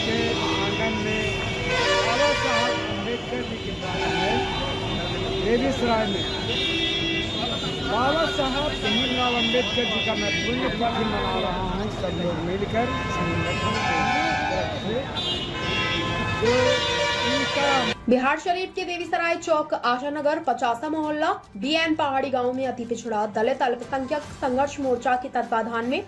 के आंगन में बाबा साहब अम्बेडकर जी की प्रार्थना है। बेगूसराय में बाबा साहब भीमराव अम्बेडकर जी का मैं पुण्यतिथि मना रहा हूँ। सब लोग मिलकर संगठन की तरफ से जो इनका बिहार शरीफ के देवीसराय चौक आशानगर 50 मोहल्ला बीएन पहाड़ी गांव में अति पिछड़ा दलित अल्पसंख्यक संघर्ष मोर्चा के तत्वाधान में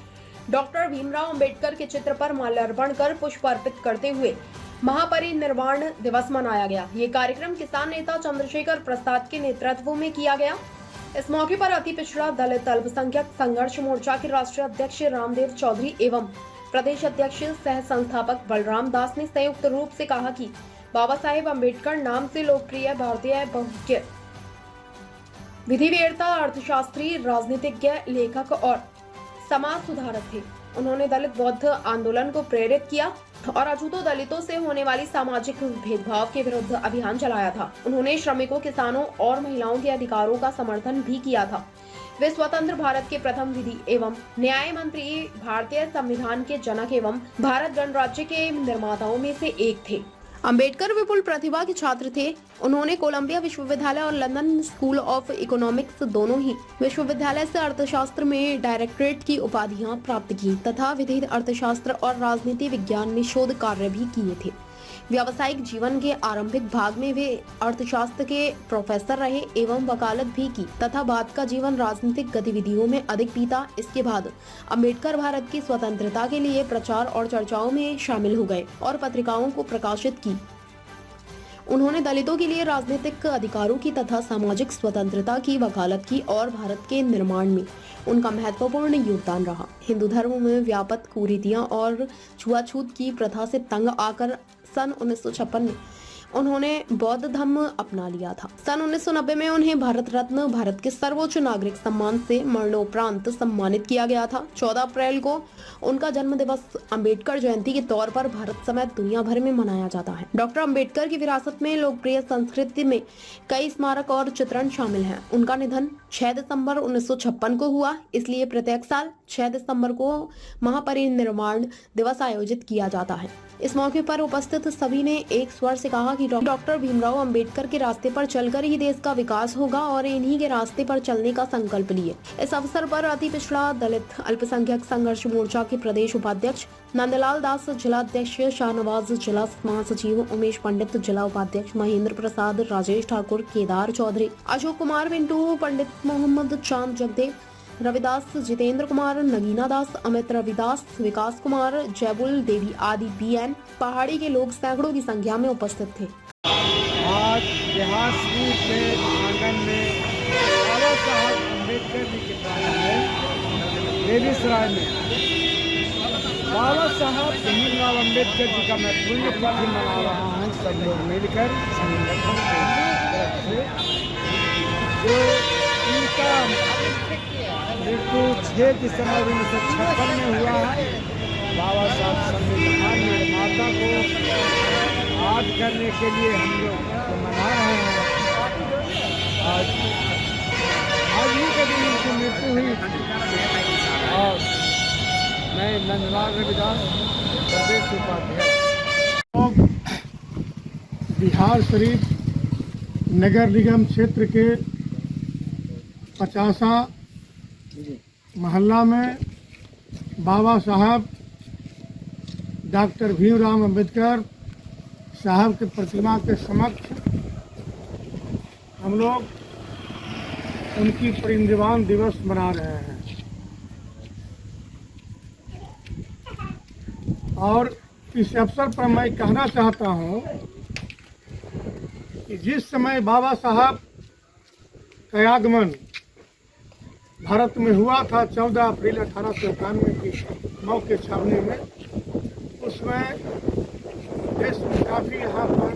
डॉक्टर भीमराव अंबेडकर के चित्र पर माल्यार्पण कर पुष्प अर्पित करते हुए महापरिनिर्वाण दिवस मनाया गया। ये कार्यक्रम किसान नेता चंद्रशेखर प्रसाद के नेतृत्व में किया गया। इस मौके पर अति पिछड़ा दलित अल्पसंख्यक संघर्ष मोर्चा के राष्ट्रीय अध्यक्ष रामदेव चौधरी एवं प्रदेश अध्यक्ष सह संस्थापक बलराम दास ने संयुक्त रूप से कहा कि बाबा साहेब अम्बेडकर नाम से लोकप्रिय भारतीय बहुज्ञ विधिवेत्ता, अर्थशास्त्री, राजनीतिज्ञ, लेखक और समाज सुधारक थे। उन्होंने दलित बौद्ध आंदोलन को प्रेरित किया और अछूतों दलितों से होने वाली सामाजिक भेदभाव के विरुद्ध अभियान चलाया था। उन्होंने श्रमिकों, किसानों और महिलाओं के अधिकारों का समर्थन भी किया था। वे स्वतंत्र भारत के प्रथम विधि एवं न्याय मंत्री, भारतीय संविधान के जनक एवं भारत गणराज्य के निर्माताओं में से एक थे। अंबेडकर विपुल प्रतिभा के छात्र थे। उन्होंने कोलंबिया विश्वविद्यालय और लंदन स्कूल ऑफ इकोनॉमिक्स दोनों ही विश्वविद्यालय से अर्थशास्त्र में डायरेक्टरेट की उपाधियां प्राप्त की तथा विधि, अर्थशास्त्र और राजनीति विज्ञान में शोध कार्य भी किए थे। व्यावसायिक जीवन के आरंभिक भाग में वे अर्थशास्त्र के प्रोफेसर रहे एवं वकालत भी की तथा बाद का जीवन राजनीतिक गतिविधियों में अधिक बीता। इसके बाद अंबेडकर भारत की स्वतंत्रता के लिए प्रचार और चर्चाओं में शामिल हो गए और पत्रिकाओं को प्रकाशित की। उन्होंने दलितों के लिए राजनीतिक अधिकारों की तथा सामाजिक स्वतंत्रता की वकालत की और भारत के निर्माण में उनका महत्वपूर्ण योगदान रहा। हिंदू धर्म में व्याप्त कुरीतियां और छुआछूत की प्रथा से तंग आकर सन 1956 में उन्होंने बौद्ध धर्म अपना लिया था। सन 1990 में उन्हें भारत रत्न, भारत के सर्वोच्च नागरिक सम्मान से मरणोपरांत सम्मानित किया गया था। 14 अप्रैल को उनका जन्म दिवस अंबेडकर जयंती के तौर पर भारत समेत दुनिया भर में मनाया जाता है। डॉक्टर अंबेडकर की विरासत में लोकप्रिय संस्कृति में कई स्मारक और चित्रण शामिल हैं। उनका निधन 6 दिसंबर 1956 को हुआ, इसलिए प्रत्येक साल 6 दिसंबर को महापरिनिर्वाण दिवस आयोजित किया जाता है। इस मौके पर उपस्थित सभी ने एक स्वर से कहा कि डॉक्टर भीमराव अंबेडकर के रास्ते पर चलकर ही देश का विकास होगा और इन्हीं के रास्ते पर चलने का संकल्प लिए। इस अवसर पर अति पिछड़ा दलित अल्पसंख्यक संघर्ष मोर्चा के प्रदेश उपाध्यक्ष नंदलाल दास, जिला अध्यक्ष शाहनवाज, जिला महासचिव उमेश पंडित, जिला उपाध्यक्ष महेंद्र प्रसाद, राजेश ठाकुर, केदार चौधरी, अशोक कुमार पिंटू, पंडित मोहम्मद चांद जगदेव, रविदास, जितेंद्र कुमार, नगीना दास, अमित रविदास, विकास कुमार, जयबुल देवी आदि बीएन पहाड़ी के लोग सैकड़ों की संख्या में उपस्थित थे। आज बिहार शरीफ के आंगन में बाबा साहब अम्बेडकर जी की प्रार्थना है। बेगूसराय में बाबा साहब भीमराव अम्बेडकर जी का मैं पुण्यतिथि मना रहा हूँ। सब लोग मिलकर संगठन की तरफ से जो इनका मृत्यु 6 दिसंबर 1956 में हुआ है। बाबा साहब संविधान निर्माता को याद करने के लिए हम लोग तो मना रहे हैं। आज ही के दिन उनकी मृत्यु हुई और मैं नंदलाल रविदास, प्रदेश उपाध्यक्ष। बिहार शरीफ नगर निगम क्षेत्र के 50 मोहल्ला में बाबा साहब डॉक्टर भीमराव अंबेडकर साहब के प्रतिमा के समक्ष हम लोग उनकी परिनिर्वाण दिवस मना रहे हैं। और इस अवसर पर मैं कहना चाहता हूं कि जिस समय बाबा साहब का आगमन भारत में हुआ था 14 अप्रैल 1891 की मऊ के छावनी में, उसमें देश में काफ़ी यहाँ पर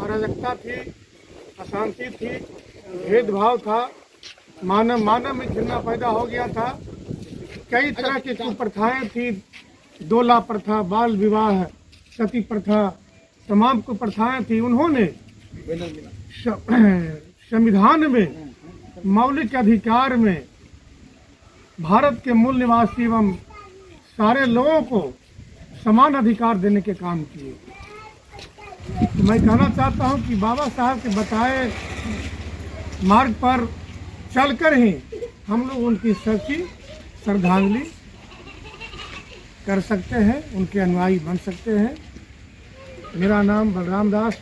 अराजकता थी, अशांति थी, भेदभाव था, मानव में घृणा पैदा हो गया था। कई तरह की कुप्रथाएं थी, डोला प्रथा, बाल विवाह, सती प्रथा, तमाम कुप्रथाएं थी। उन्होंने संविधान में मौलिक अधिकार में भारत के मूल निवासी एवं सारे लोगों को समान अधिकार देने के काम किए। तो मैं कहना चाहता हूं कि बाबा साहब के बताए मार्ग पर चलकर ही हम लोग उनकी सच्ची श्रद्धांजलि कर सकते हैं, उनके अनुयायी बन सकते हैं। मेरा नाम बलराम दास,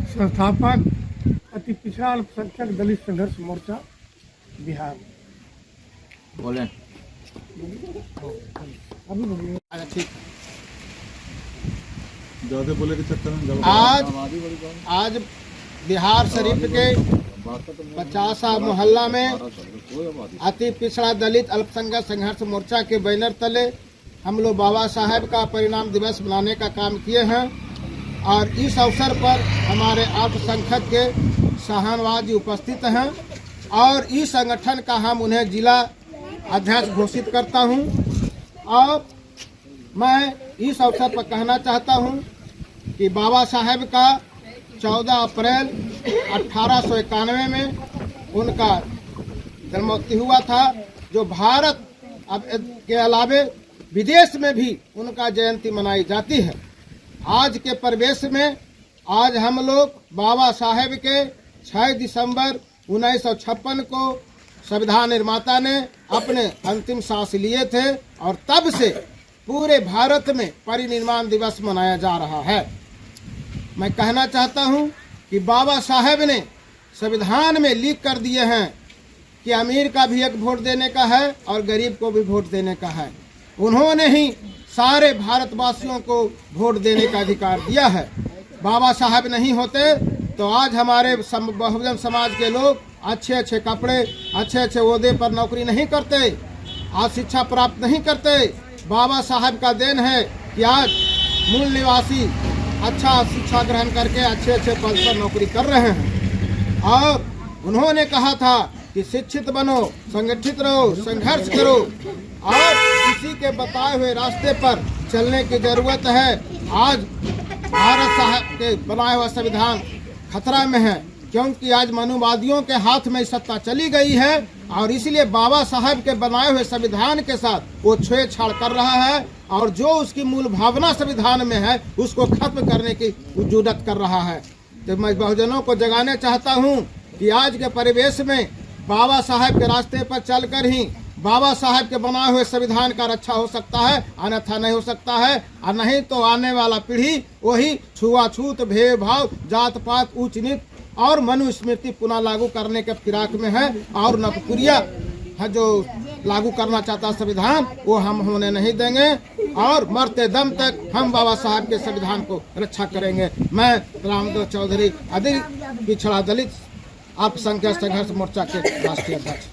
संस्थापक अति पिछड़ा अल्पसंख्यक दलित संघर्ष मोर्चा बिहार। बोलें। अभी बोलिए। अच्छा ठीक। ज़्यादा बोले के चक्कर में आज बिहार शरीफ के 50 मोहल्ला में अति पिछड़ा दलित अल्पसंख्यक संघर्ष मोर्चा के बैनर तले हम लोग बाबा साहेब का परिणाम दिवस मनाने का काम किए हैं और इस अवसर पर हमारे अल्पसंख्यक के शाहनवाज जी उपस्थित हैं और इस संगठन का हम उन्हें जिला अध्यक्ष घोषित करता हूं। और मैं इस अवसर पर कहना चाहता हूं कि बाबा साहेब का 14 अप्रैल 1891 में उनका जन्मोत्सव हुआ था, जो भारत के अलावे विदेश में भी उनका जयंती मनाई जाती है। आज के परिवेश में आज हम लोग बाबा साहेब के 6 दिसंबर 1956 को संविधान निर्माता ने अपने अंतिम सांस लिए थे और तब से पूरे भारत में परिनिर्वाण दिवस मनाया जा रहा है। मैं कहना चाहता हूं कि बाबा साहेब ने संविधान में लिख कर दिए हैं कि अमीर का भी एक वोट देने का है और गरीब को भी वोट देने का है। उन्होंने ही सारे भारतवासियों को वोट देने का अधिकार दिया है। बाबा साहब नहीं होते तो आज हमारे बहुजन समाज के लोग अच्छे अच्छे कपड़े, अच्छे अच्छे ओहदे पर नौकरी नहीं करते, आज शिक्षा प्राप्त नहीं करते। बाबा साहब का देन है कि आज मूल निवासी अच्छा शिक्षा ग्रहण करके अच्छे अच्छे पद पर नौकरी कर रहे हैं। और उन्होंने कहा था कि शिक्षित बनो, संगठित रहो, संघर्ष करो और किसी के बताए हुए रास्ते पर चलने की जरूरत है। आज भारत साहब के बनाए हुआ संविधान खतरा में है क्योंकि आज मनुवादियों के हाथ में सत्ता चली गई है और इसलिए बाबा साहब के बनाए हुए संविधान के साथ वो छेड़छाड़ कर रहा है और जो उसकी मूल भावना संविधान में है उसको खत्म करने की जुर्रत कर रहा है। तो मैं बहुजनों को जगाने चाहता हूँ कि आज के परिवेश में बाबा साहब के रास्ते पर चलकर ही बाबा साहब के बनाए हुए संविधान का रक्षा हो सकता है, अन्यथा नहीं हो सकता है। और नहीं तो आने वाला पीढ़ी वही छुआछूत, भेदभाव, जात पात, ऊंच नीच और मनुस्मृति पुनः लागू करने के फिराक में है और नवकुरिया है जो लागू करना चाहता संविधान वो हम होने नहीं देंगे और मरते दम तक हम बाबा साहब के संविधान को रक्षा करेंगे। मैं रामदेव चौधरी अति पिछड़ा दलित अल्पसंख्यक संघर्ष मोर्चा के राष्ट्रीय अध्यक्ष।